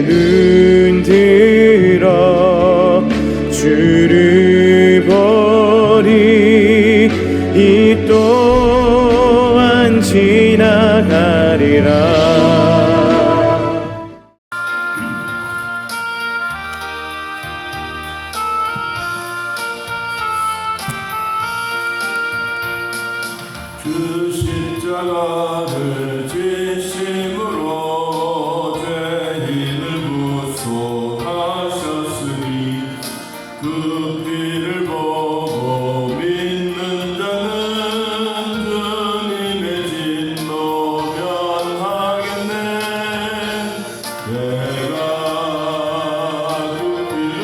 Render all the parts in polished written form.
눈 들어 주를 보리. 이 또한 지나가리라. 그 십자가를 지심으로 죄인을 구속하셨으니 그 피를 보고 믿는 자는 주님의 진노 면하겠네. 내가 그 피를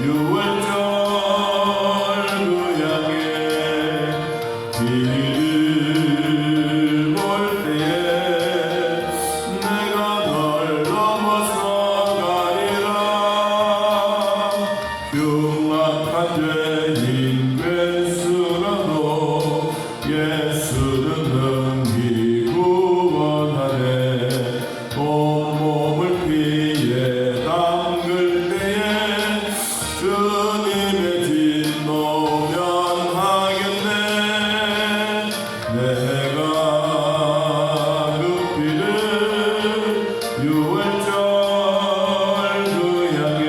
유월절 그 양에 길을 볼 때에 내가 널 넘어서 가리라. 흉악한 죄인 괴수라도 예수는 능히 구원하네. 온몸을 피에 담글 때에 주님의 진노 면하겠네. 내가 그 피를 유월절 그 양에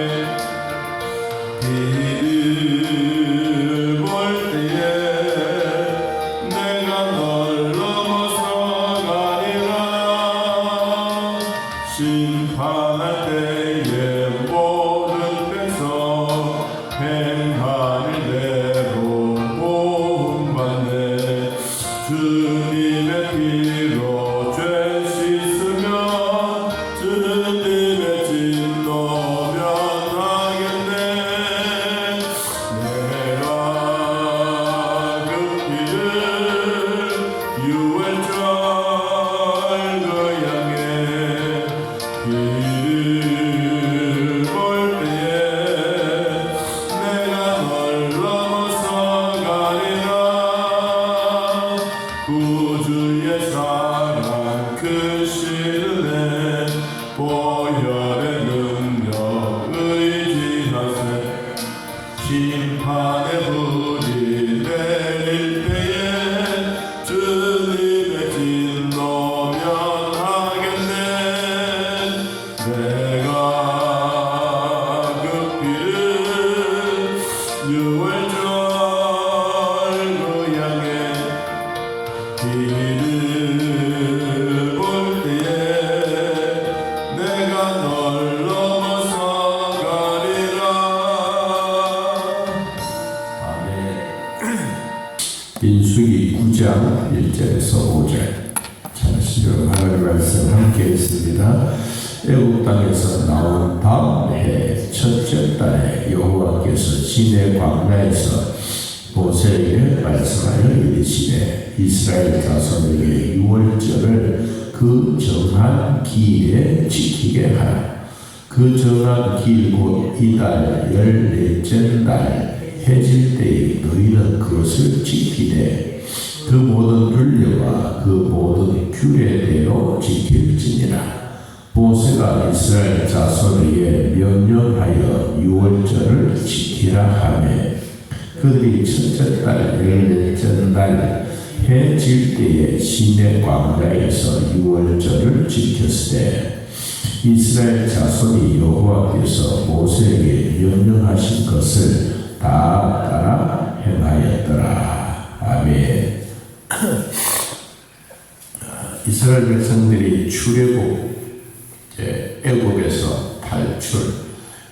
길을 볼 때에 내가 널 넘어서 가리라. 심판할 때에 모든 데서 행하는 대로 모험받네. 주님의 피로 죄 씻으면 주님의 진노 면하겠네. 내가 그 피를 유월절 그 양에 길을 볼 때에 내가 널 넘어서 가리라. 구주의 사랑 크시네. 보혈의 능력 의지하세. 심판의 불이 내릴 때에 주님의 진노 면하겠네. 내가 그 피를 유월절 그 양에 길을 볼 때에 내가 널 넘어서 가리라. 아멘. 민수기 9장 1절에서 5절 잠시로 하나님의 말씀 함께 했습니다. 애굽 땅에서 나온 다음 해 첫째 달에 여호와께서 시내 광야에서 모세에게 말씀하여 이르시되 이스라엘 자손에게 유월절을 그 정한 기일에 지키게 하라. 그 정한 기일 곧 이달 14째 날 해질 때에 너희는 그것을 지키되 그 모든 율례와 그 모든 규례대로 지킬지니라. 모세가 이스라엘 자손에게 명령하여 유월절을 지키라 하매 그들이 첫째 달 14째 날 해 질 때에 시내 광야에서 유월절을 지켰으되 이스라엘 자손이 여호와께서 모세에게 명령하신 것을 다 따라 행하였더라. 아멘. 이스라엘 백성들이 출애굽 애굽에서 탈출,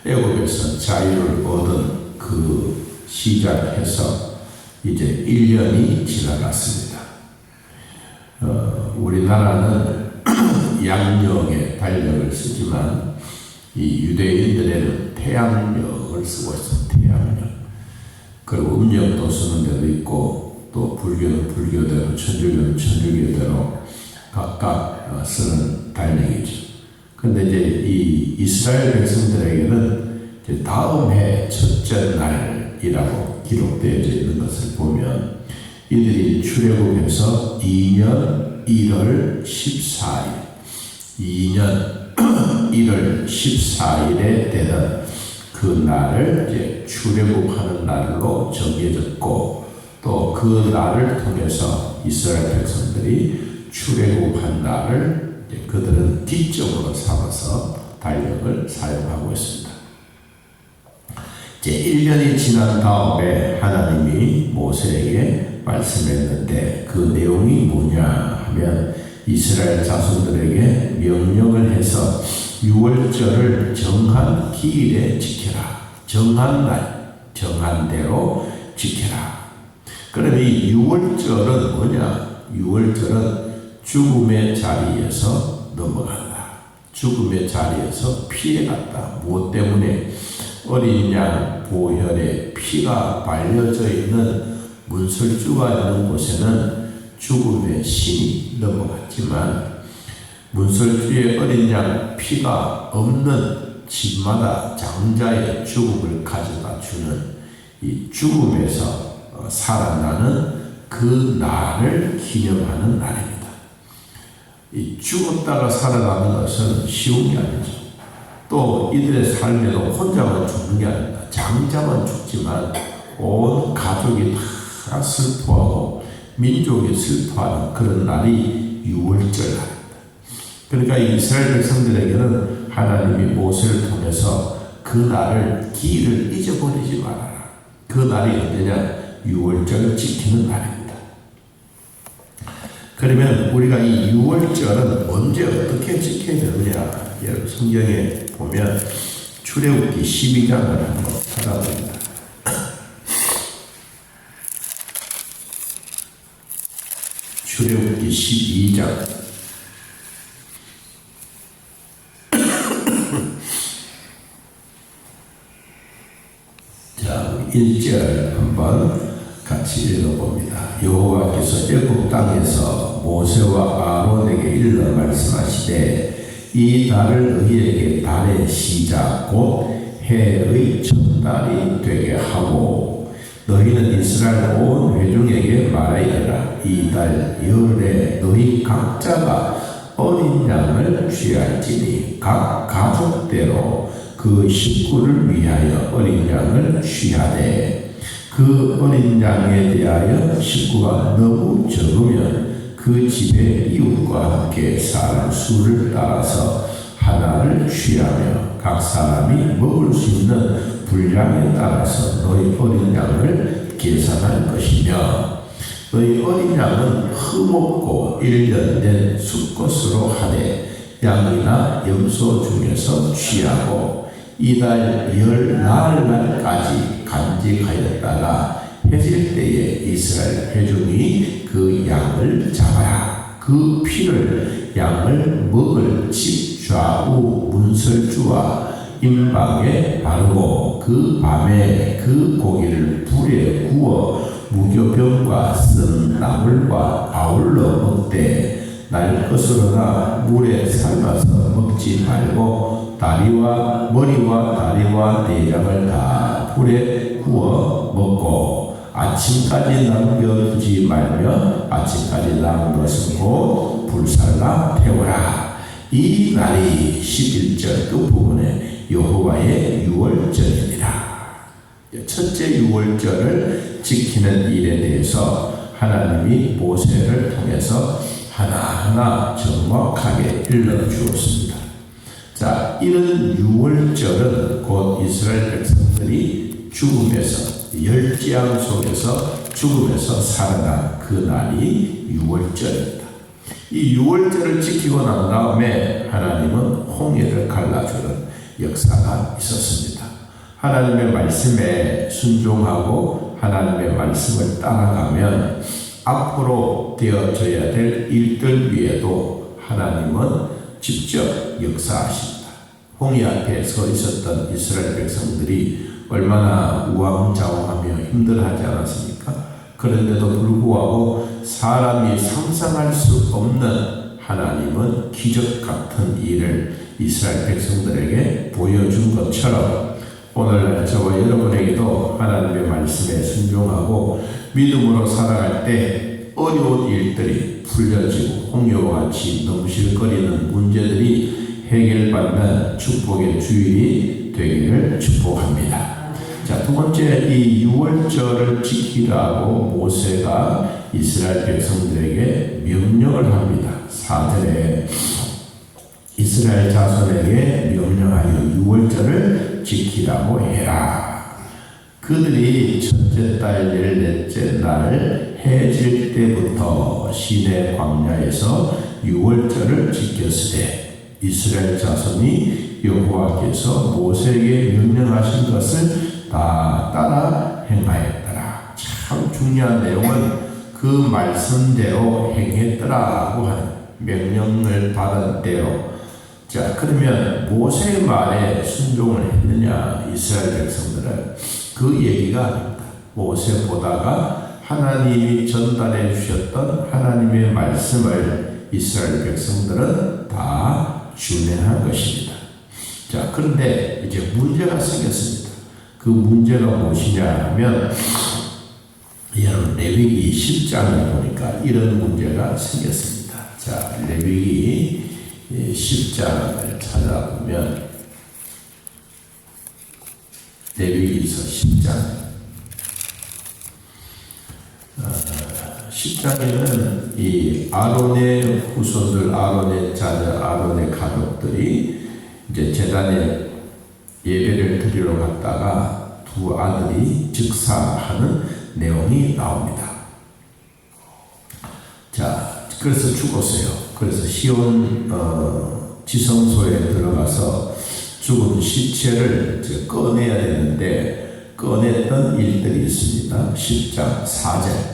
애굽에서 자유를 얻은 그 시작해서 이제 1년이 지나갔습니다. 우리나라는 양력에 달력을 쓰지만 이 유대인들에는 태양력을 쓰고 있어요. 태양력. 그리고 음력도 쓰는 데도 있고 또 불교는 불교대로 천주교는 천주교대로 각각 쓰는 달력이죠. 근데 이제 이 이스라엘 백성들에게는 이제 다음 해 첫째 날이라고 기록되어져 있는 것을 보면 이들이 출애굽해서 2년 1월 14일 2년 14일에 되는 그 날을 이제 출애굽하는 날로 정해졌고, 또 그 날을 통해서 이스라엘 백성들이 출애굽한 날을 그들은 기점으로 삼아서 달력을 사용하고 있습니다. 이제 1년이 지난 다음에 하나님이 모세에게 말씀했는데 그 내용이 뭐냐 하면 이스라엘 자손들에게 명령을 해서 6월절을 정한 기일에 지켜라. 정한 날, 정한 대로 지켜라. 그럼 이 6월절은 뭐냐? 6월절은 죽음의 자리에서 넘어간다. 죽음의 자리에서 피해갔다. 무엇 때문에? 어린 양 보혈에 피가 발려져 있는 문설주가 있는 곳에는 죽음의 신이 넘어갔지만, 문설주의 어린 양 피가 없는 집마다 장자의 죽음을 가져다 주는 이 죽음에서 살아나는 그 날을 기념하는 날입니다. 이 죽었다가 살아나는 것은 쉬운 게 아니죠. 또 이들의 삶에도 혼자만 죽는 게 아닙니다. 장자만 죽지만 온 가족이 다 슬퍼하고 민족이 슬퍼하는 그런 날이 6월절 날입니다. 그러니까 이스라엘 백성들에게는 하나님이 모세를 통해서 그 날을 기일을 잊어버리지 말아라. 그 날이 언제냐? 6월절을 지키는 날입니다. 그러면 우리가 이 6월절은 언제 어떻게 지켜야 되느냐? 여러분 성경에 보면 출애굽기 12장을 한번 찾아봅니다. 출애굽기 12장 자, 1절 한번 같이 읽어봅니다. 여호와께서 애굽 땅에서 모세와 아론에게 일러 말씀하시되 이 달을 너희에게 달의 시작 곧 해의 첫 달이 되게 하고 너희는 이스라엘 온 회중에게 말하여라. 이 달 열에 너희 각자가 어린 양을 취할지니 각 가족대로 그 식구를 위하여 어린 양을 취하되 그 어린 양에 대하여 식구가 너무 적으면 그 집의 이웃과 함께 사람 수를 따라서 하나를 취하며 각 사람이 먹을 수 있는 분량에 따라서 너희 어린 양을 계산할 것이며 너희 어린 양은 흠없고 1년 된 수컷으로 하되 양이나 염소 중에서 취하고 이달 열 나흘날까지 간직하였다가 해질 때에 이스라엘 회중이 그 양을 잡아라. 그 피를 양을 먹을 집 좌우 문설주와 임방에 바르고 그 밤에 그 고기를 불에 구워 무교병과 쓴 나물과 아울러 먹되 날 것으로나 물에 삶아서 먹지 말고 다리와 머리와 다리와 내장을 다 불에 구워 먹고 아침까지 남겨두지 말며 아침까지 남은 것은 곧 불살라 태우라. 이 날이 11절 끝부분에 여호와의 6월절입니다. 첫째 6월절을 지키는 일에 대해서 하나님이 모세를 통해서 하나하나 정확하게 일러주었습니다. 자, 이런 6월절은 곧 이스라엘 백성들이 죽음에서 열재앙 속에서 죽음에서 살아난 그 날이 6월절입니다. 이 6월절을 지키고 난 다음에 하나님은 홍해를 갈라주는 역사가 있었습니다. 하나님의 말씀에 순종하고 하나님의 말씀을 따라가면 앞으로 되어져야 될 일들 위에도 하나님은 직접 역사하십니다. 홍해 앞에 서 있었던 이스라엘 백성들이 얼마나 우왕좌왕하며 힘들어하지 않았습니까? 그런데도 불구하고 사람이 상상할 수 없는 하나님은 기적 같은 일을 이스라엘 백성들에게 보여준 것처럼 오늘날 저와 여러분에게도 하나님의 말씀에 순종하고 믿음으로 살아갈 때 어려운 일들이 풀려지고 홍해와 같이 넘실거리는 문제들이 해결받는 축복의 주일이 되기를 축복합니다. 자, 두 번째, 이 유월절을 지키라고 모세가 이스라엘 백성들에게 명령을 합니다. 4절에 이스라엘 자손에게 명령하여 유월절을 지키라고 해라. 그들이 첫째 달 14째 날 해질 때부터 시내 광야에서 유월절을 지켰으되 이스라엘 자손이 여호와께서 모세에게 명령하신 것을 다 따라 행하였더라. 참 중요한 내용은 그 말씀대로 행했더라고 하는, 명령을 받은 대로. 자, 그러면 모세의 말에 순종을 했느냐 이스라엘 백성들은? 그 얘기가 아닙니다. 모세 보다가 하나님이 전달해 주셨던 하나님의 말씀을 이스라엘 백성들은 다 준행한 것입니다. 자, 그런데 이제 문제가 생겼습니다. 그 문제가 무엇이냐 하면, 여러분 레위기 10장을 보니까 이런 문제가 생겼습니다. 자, 레위기 10장을 찾아보면 레위기서 10장에는 이 아론의 후손들, 아론의 자녀, 아론의 가족들이 이제 제단에 예배를 드리러 갔다가 두 아들이 즉사하는 내용이 나옵니다. 자, 그래서 죽었어요. 그래서 시온 지성소에 들어가서 죽은 시체를 꺼내야 되는데 꺼냈던 일들이 있습니다. 10장 4절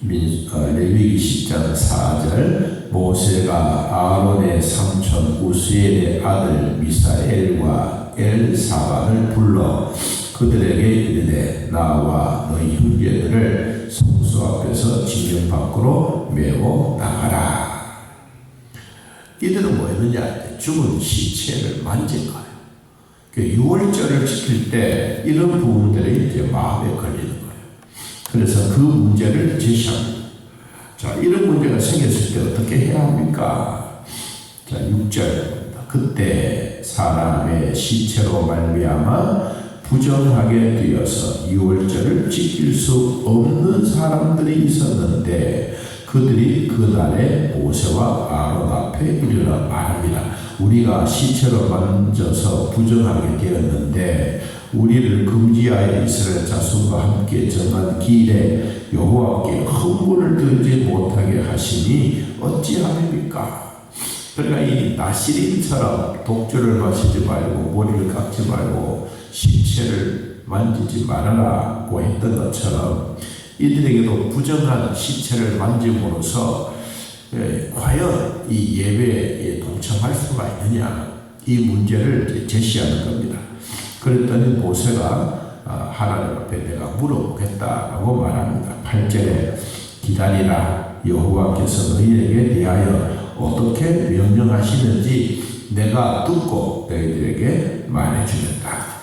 레위기 10장 4절 모세가 아론의 삼촌 우스엘의 아들 미사엘과 엘사반을 불러 그들에게 이르되 나와 너희 형제들을 성수 앞에서 진영 밖으로 메워 나가라. 이들은 뭐 했느냐? 죽은 시체를 만진 거예요. 유월절을 지킬 때 이런 부분들이 이제 마음에 걸리는 거예요. 그래서 그 문제를 제시합니다. 자, 이런 문제가 생겼을 때 어떻게 해야 합니까? 자, 6절 그때 사람의 시체로 말미암아 부정하게 되어서 유월절을 지킬 수 없는 사람들이 있었는데 그들이 그날에 모세와 아론 앞에 이르러 말합니다. 우리가 시체로 만져서 부정하게 되었는데 우리를 금지하여 이스라엘 자손과 함께 정한 길에 여호와께 흥분을 들지 못하게 하시니 어찌하렵니까? 그러니까 이 나시린처럼 독주를 마시지 말고 머리를 깎지 말고 시체를 만지지 말아라고 했던 것처럼 이들에게도 부정한 시체를 만짐으로써 과연 이 예배에 동참할 수가 있느냐, 이 문제를 제시하는 겁니다. 그랬더니 모세가 하나님 앞에 내가 물어보겠다라고 말합니다. 8절에 기다리라, 여호와께서 너희에게 대하여 어떻게 명령하시는지 내가 듣고 너희들에게 말해주겠다.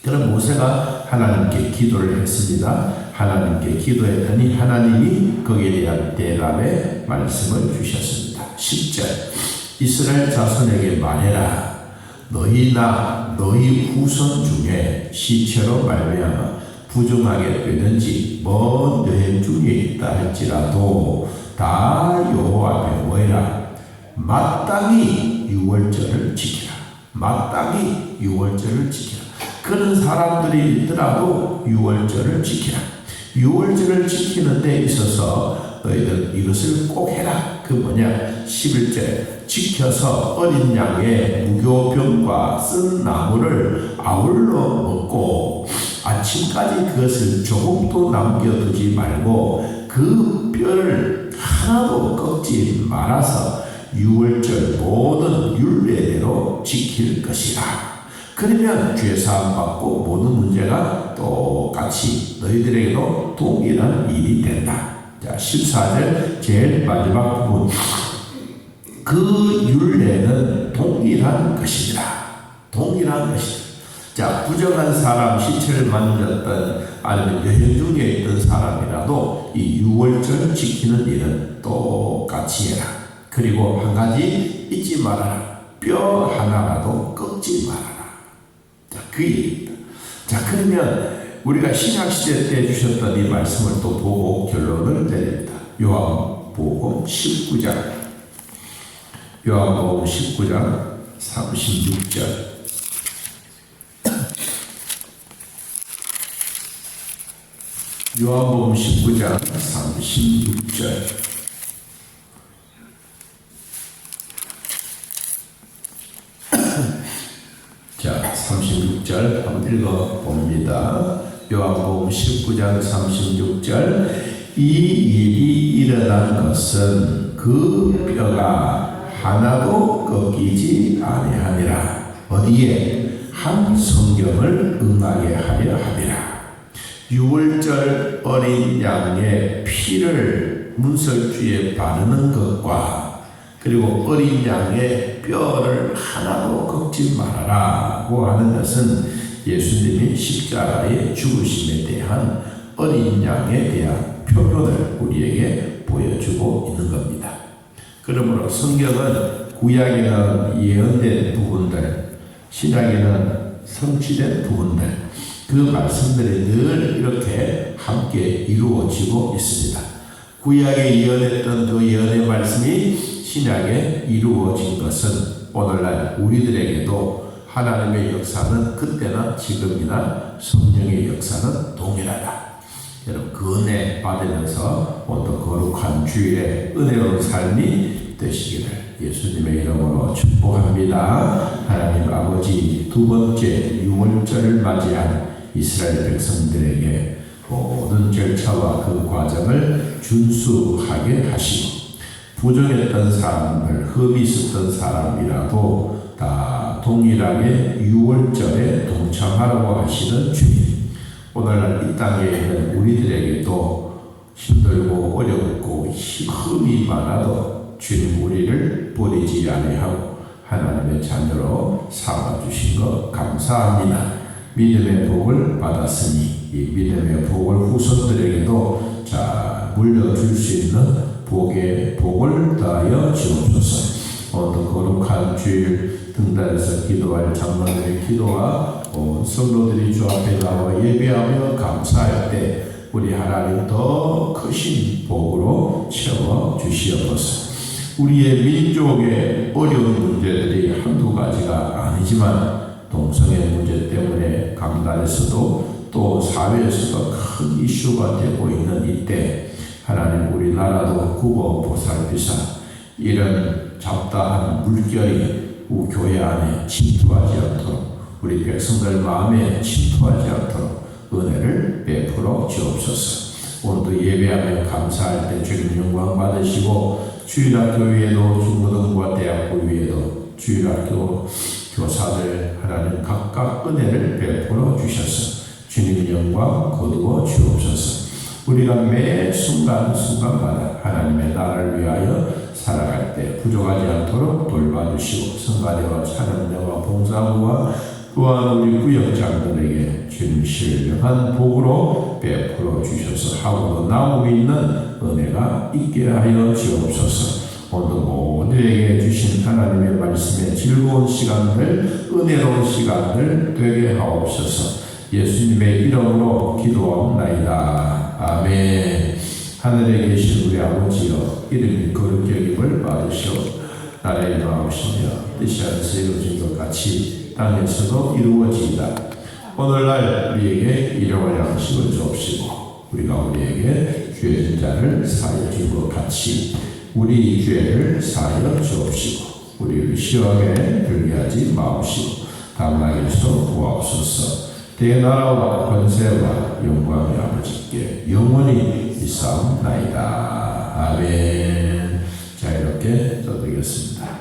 그럼 모세가 하나님께 기도를 했습니다. 하나님께 기도했더니 하나님이 거기에 대한 대답의 말씀을 주셨습니다. 10절 이스라엘 자손에게 말해라. 너희나 너희 후손 중에 시체로 말미암아 부정하게 되든지 먼 여행 중에 있다 할지라도 다 여호와 앞에 모이라. 마땅히 유월절을 지키라. 마땅히 유월절을 지키라. 그런 사람들이 있더라도 유월절을 지키라. 유월절을 지키는 데 있어서 너희들 이것을 꼭 해라. 그 뭐냐? 11절 지켜서 어린 양의 무교병과 쓴 나무를 아울러 먹고 아침까지 그것을 조금도 남겨두지 말고 그 뼈를 하나도 꺾지 말아서 유월절 모든 율례대로 지킬 것이라. 그러면 죄사함 받고 모든 문제가 똑같이 너희들에게도 동일한 일이 된다. 자, 14절 제일 마지막 부분. 그 율례는 동일한 것이다. 동일한 것이다. 자, 부정한 사람 시체를 만졌던 아니면 여행 중에 있던 사람이라도 이 유월절 지키는 일은 똑같이 해라. 그리고 한 가지 잊지 말아라. 뼈 하나라도 꺾지 말아라. 자, 그 얘기입니다. 자, 그러면 우리가 신약시대 때 주셨던 이 말씀을 또 보고 결론을 내립니다. 요한복음 19장 36절 요한복음 19장 36절 자, 36절 한번 읽어봅니다. 요한복음 19장 36절 이 일이 일어난 것은 그 뼈가 하나도 꺾이지 아니하니라. 어디에? 한 성경을 응하게 하려 함이라. 유월절 어린 양의 피를 문설주에 바르는 것과 그리고 어린 양의 뼈를 하나도 꺾지 말아라고 하는 것은 예수님이 십자가의 죽으심에 대한 어린 양에 대한 표본을 우리에게 보여주고 있는 겁니다. 그러므로 성경은 구약에는 예언된 부분들, 신약에는 성취된 부분들, 그 말씀들이 늘 이렇게 함께 이루어지고 있습니다. 구약에 예언했던 그 예언의 말씀이 신약에 이루어진 것은 오늘날 우리들에게도 하나님의 역사는 그때나 지금이나 성령의 역사는 동일하다. 여러분 그 은혜 받으면서 오늘 거룩한 주일에 은혜로운 삶이 되시기를 예수님의 이름으로 축복합니다. 하나님 아버지 두 번째 유월절을 맞이한 이스라엘 백성들에게 모든 절차와 그 과정을 준수하게 하시고 부정했던 사람들, 흠이 있었던 사람이라도 다 동일하게 유월절에 동참하라고 하시는 주님. 오늘날 이 땅에 있는 우리들에게도 힘들고 어렵고 흠이 많아도 주님 우리를 버리지 아니하고 하나님의 자녀로 삼아주신 것 감사합니다. 믿음의 복을 받았으니 이 믿음의 복을 후손들에게도 물려줄 수 있는 복을 다하여 주옵소서. 오늘 거룩한 주일 등단에서 기도할 장로들의 기도와 성도들이 주 앞에 나와 예배하며 감사할 때 우리 하나님 더 크신 복으로 채워 주시옵소서. 우리의 민족의 어려운 문제들이 한두 가지가 아니지만 동성애 문제 때문에 강단에서도 또 사회에서도 큰 이슈가 되고 있는 이때 하나님 우리나라도 구워 보살피사 이런 잡다한 물결이 우리 교회 안에 침투하지 않도록 우리 백성들 마음에 침투하지 않도록 은혜를 베풀어 주옵소서. 오늘도 예배하며 감사할 때 주님 영광 받으시고 주일학교 위에도 중고등부와 대학교 위에도 주일학교 교사들 하나님 각각 은혜를 베풀어 주셔서 주님 영광 거두어 주옵소서. 우리가 매 순간순간마다 하나님의 나라를 위하여 살아갈 때 부족하지 않도록 돌봐주시고 성가대와 찬양대와 봉사부와 또한 우리 구역장들에게 주님 신령한 복으로 베풀어 주셔서 하고도 나음이 있는 은혜가 있게 하여 주옵소서. 오늘 모두에게 주신 하나님의 말씀에 즐거운 시간들, 은혜로운 시간들 되게 하옵소서. 예수님의 이름으로 기도하옵나이다. 아멘. 하늘에 계신 우리 아버지여, 이름이 거룩히 여김을 받으시오. 나라의 마음이시며 뜻이 안에서 이루어진 것 같이 땅에서도 이루어지이다. 오늘날 우리에게 일용할 양식을 주옵시고 우리가 우리에게 죄진 자를 사하여 준 것 같이 우리 죄를 사하여 주옵시고 우리를 시험에 들게 하지 마옵시고 다만 악에서 구하옵소서. 대나라와 권세와 영광의 아버지께 영원히 있사옵나이다. 아멘. 자, 이렇게 떠드리겠습니다.